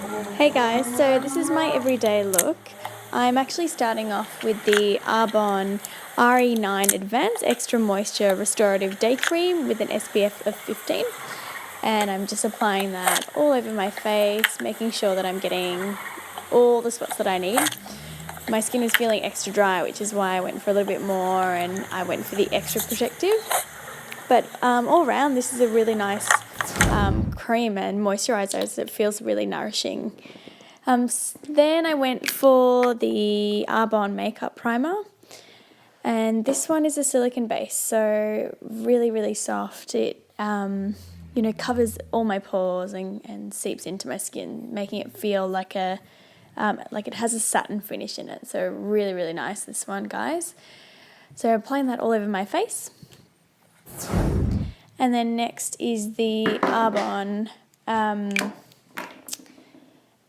Hey guys, so this is my everyday look. I'm actually starting off with the Arbonne RE9 Advanced Extra Moisture Restorative Day Cream with an SPF of 15. And I'm just applying that all over my face, making sure that I'm getting all the spots that I need. My skin is feeling extra dry, which is why I went for a little bit more and I went for the extra protective. But all around, this is a really nice cream and moisturizer, as it feels really nourishing. Then I went for the Arbonne Makeup Primer, and this one is a silicone base, so really soft. It covers all my pores and seeps into my skin, making it feel like it has a satin finish in it. So really nice, this one, guys. So applying that all over my face. And then next is the Arbonne,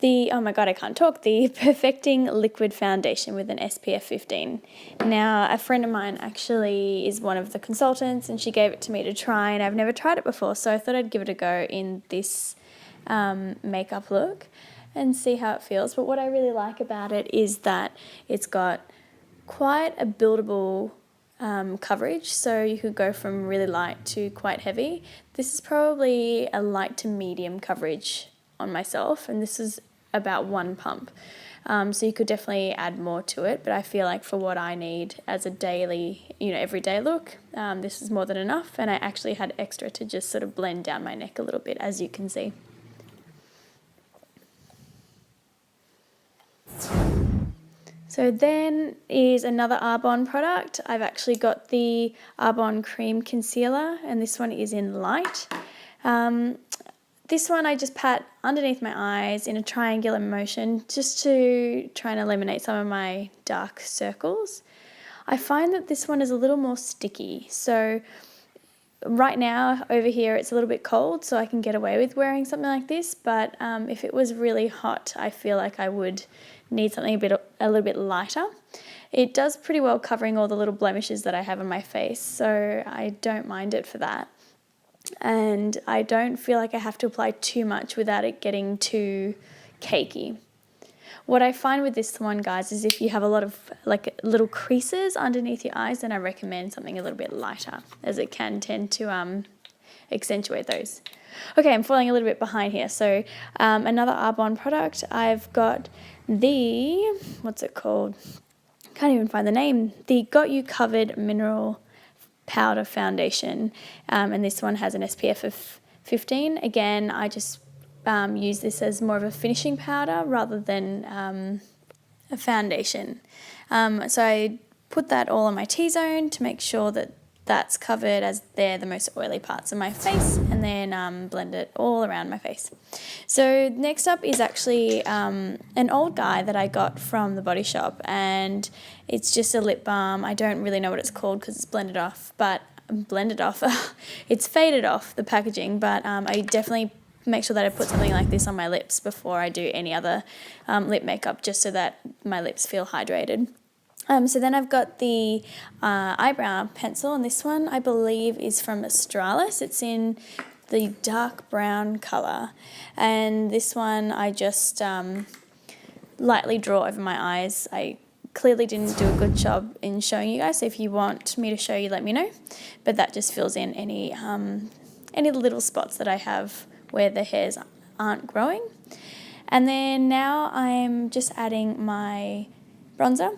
the Perfecting Liquid Foundation with an SPF 15. Now, a friend of mine actually is one of the consultants and she gave it to me to try, and I've never tried it before, so I thought I'd give it a go in this makeup look and see how it feels. But what I really like about it is that it's got quite a buildable coverage, so you could go from really light to quite heavy. This is probably a light to medium coverage on myself, and this is about one pump. So you could definitely add more to it, but I feel like for what I need as a daily, everyday look, this is more than enough, and I actually had extra to just sort of blend down my neck a little bit, as you can see. So then is another Arbonne product. I've actually got the Arbonne Cream Concealer, and this one is in light. This one I just pat underneath my eyes in a triangular motion just to try and eliminate some of my dark circles. I find that this one is a little more sticky. So right now over here it's a little bit cold, so I can get away with wearing something like this, but if it was really hot, I feel like I would need something a little bit lighter. It does pretty well covering all the little blemishes that I have on my face, so I don't mind it for that. And I don't feel like I have to apply too much without it getting too cakey. What I find with this one, guys, is if you have a lot of little creases underneath your eyes, then I recommend something a little bit lighter, as it can tend to accentuate those. Okay, I'm falling a little bit behind here. So another Arbonne product, I've got the, what's it called? Can't even find the name. The Got You Covered Mineral Powder Foundation, and this one has an SPF of 15. Again, I just use this as more of a finishing powder rather than a foundation. So I put that all on my T-zone to make sure that that's covered, as they're the most oily parts of my face, and then blend it all around my face. So next up is actually an old guy that I got from the Body Shop, and it's just a lip balm. I don't really know what it's called because it's it's faded off the packaging, but I definitely make sure that I put something like this on my lips before I do any other lip makeup, just so that my lips feel hydrated. So then I've got the eyebrow pencil, and this one I believe is from Australis. It's in the dark brown colour, and this one I just lightly draw over my eyes. I clearly didn't do a good job in showing you guys, so if you want me to show you, let me know, but that just fills in any little spots that I have where the hairs aren't growing. And then now I'm just adding my bronzer.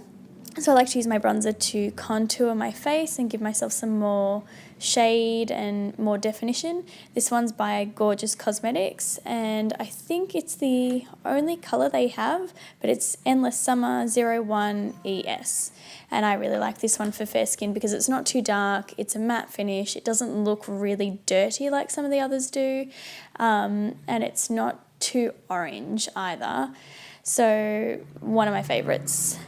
So I like to use my bronzer to contour my face and give myself some more shade and more definition. This one's by Gorgeous Cosmetics, and I think it's the only colour they have, but it's Endless Summer 01 ES. And I really like this one for fair skin because it's not too dark, it's a matte finish, it doesn't look really dirty like some of the others do, and it's not too orange either. So one of my favourites.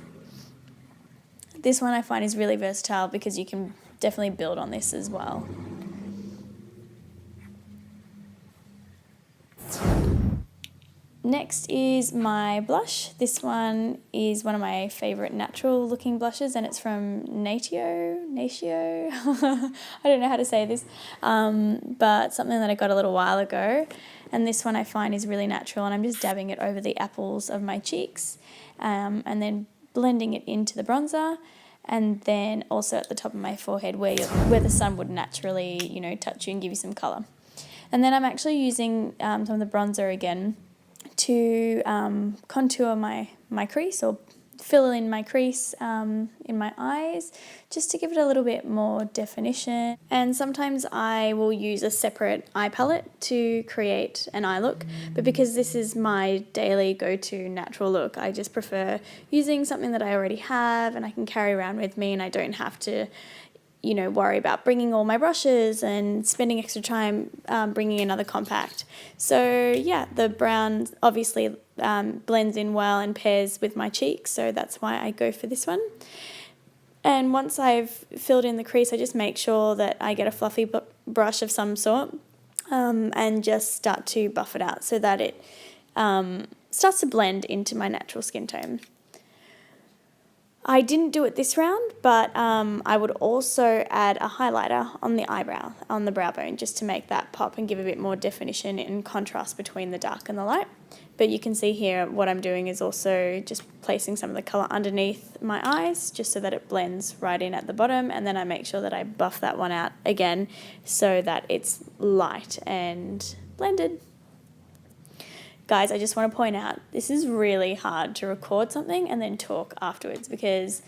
This one I find is really versatile because you can definitely build on this as well. Next is my blush. This one is one of my favourite natural looking blushes, and it's from Natio. I don't know how to say this, but something that I got a little while ago. and this one I find is really natural, and I'm just dabbing it over the apples of my cheeks, and then blending it into the bronzer, and then also at the top of my forehead where the sun would naturally, touch you and give you some colour. And then I'm actually using some of the bronzer again to contour my crease, or fill in my crease in my eyes, just to give it a little bit more definition. And sometimes I will use a separate eye palette to create an eye look, but because this is my daily go-to natural look, I just prefer using something that I already have and I can carry around with me, and I don't have to worry about bringing all my brushes and spending extra time bringing another compact. So yeah, the brown obviously blends in well and pairs with my cheeks, so that's why I go for this one. And once I've filled in the crease, I just make sure that I get a fluffy brush of some sort and just start to buff it out so that it starts to blend into my natural skin tone. I didn't do it this round, but I would also add a highlighter on the eyebrow, on the brow bone, just to make that pop and give a bit more definition and contrast between the dark and the light. But you can see here what I'm doing is also just placing some of the colour underneath my eyes, just so that it blends right in at the bottom, and then I make sure that I buff that one out again so that it's light and blended. Guys, I just want to point out, this is really hard to record something and then talk afterwards, because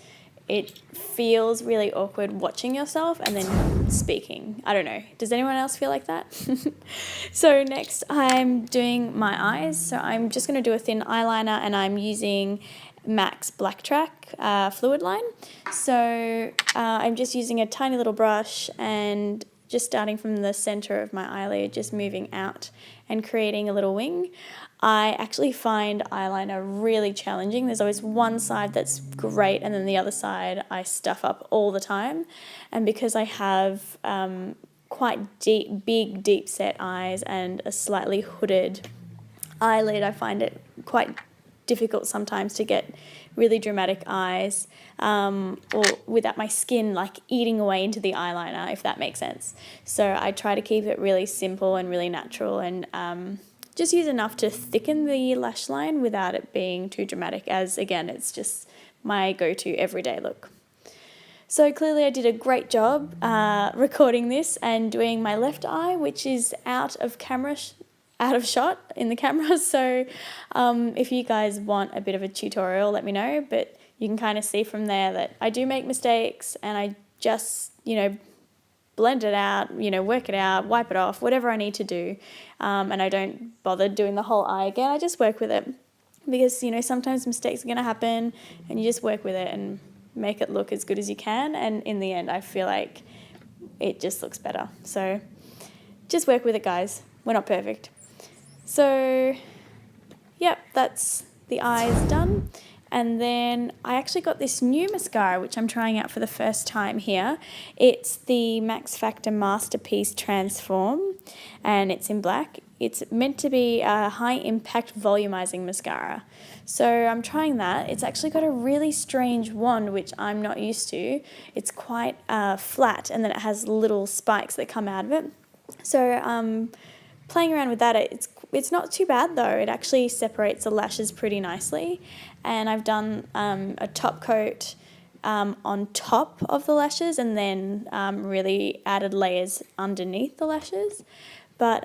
it feels really awkward watching yourself and then speaking. I don't know. Does anyone else feel like that? So next I'm doing my eyes. So I'm just going to do a thin eyeliner, and I'm using MAC's Black Track fluid line. So I'm just using a tiny little brush and just starting from the center of my eyelid, just moving out and creating a little wing. I actually find eyeliner really challenging. There's always one side that's great, and then the other side I stuff up all the time. And because I have quite deep set eyes and a slightly hooded eyelid, I find it quite difficult sometimes to get really dramatic eyes, or without my skin like eating away into the eyeliner, if that makes sense. So I try to keep it really simple and really natural, and just use enough to thicken the lash line without it being too dramatic, as again, it's just my go-to everyday look. So clearly I did a great job recording this and doing my left eye, which is out of shot in the camera. So if you guys want a bit of a tutorial, let me know, but you can kind of see from there that I do make mistakes, and I just, blend it out, work it out, wipe it off, whatever I need to do. And I don't bother doing the whole eye again. I just work with it, because, sometimes mistakes are going to happen, and you just work with it and make it look as good as you can. And in the end, I feel like it just looks better. So just work with it, guys. We're not perfect. So, yep, that's the eyes done. And then I actually got this new mascara, which I'm trying out for the first time here. It's the Max Factor Masterpiece Transform, and it's in black. It's meant to be a high-impact volumizing mascara. So I'm trying that. It's actually got a really strange wand, which I'm not used to. It's quite flat, and then it has little spikes that come out of it. So playing around with that, it's not too bad though. It actually separates the lashes pretty nicely. And I've done a top coat on top of the lashes, and then really added layers underneath the lashes. But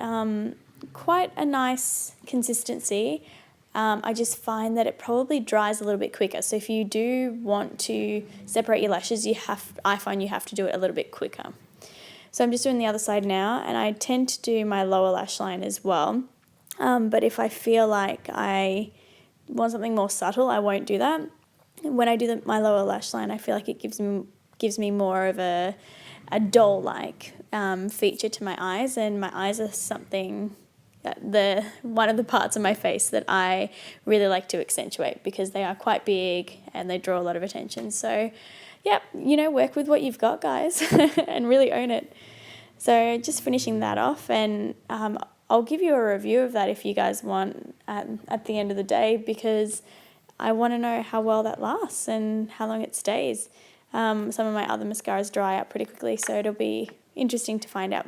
quite a nice consistency. I just find that it probably dries a little bit quicker. So if you do want to separate your lashes, I find you have to do it a little bit quicker. So I'm just doing the other side now, and I tend to do my lower lash line as well. But if I feel like I want something more subtle, I won't do that. When I do my lower lash line, I feel like it gives me more of a doll-like feature to my eyes, and my eyes are something one of the parts of my face that I really like to accentuate, because they are quite big and they draw a lot of attention. So yep, work with what you've got, guys, and really own it. So just finishing that off, and I'll give you a review of that if you guys want at the end of the day, because I want to know how well that lasts and how long it stays. Some of my other mascaras dry out pretty quickly, so it'll be interesting to find out.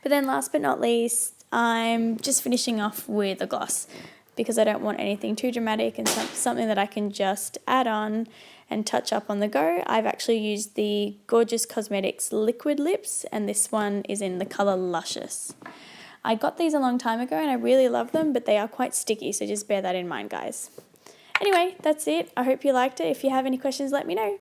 But then last but not least, I'm just finishing off with a gloss because I don't want anything too dramatic and something that I can just add on and touch up on the go. I've actually used the Gorgeous Cosmetics Liquid Lips, and this one is in the colour Luscious. I got these a long time ago and I really love them, but they are quite sticky, so just bear that in mind, guys. Anyway, that's it. I hope you liked it. If you have any questions, let me know.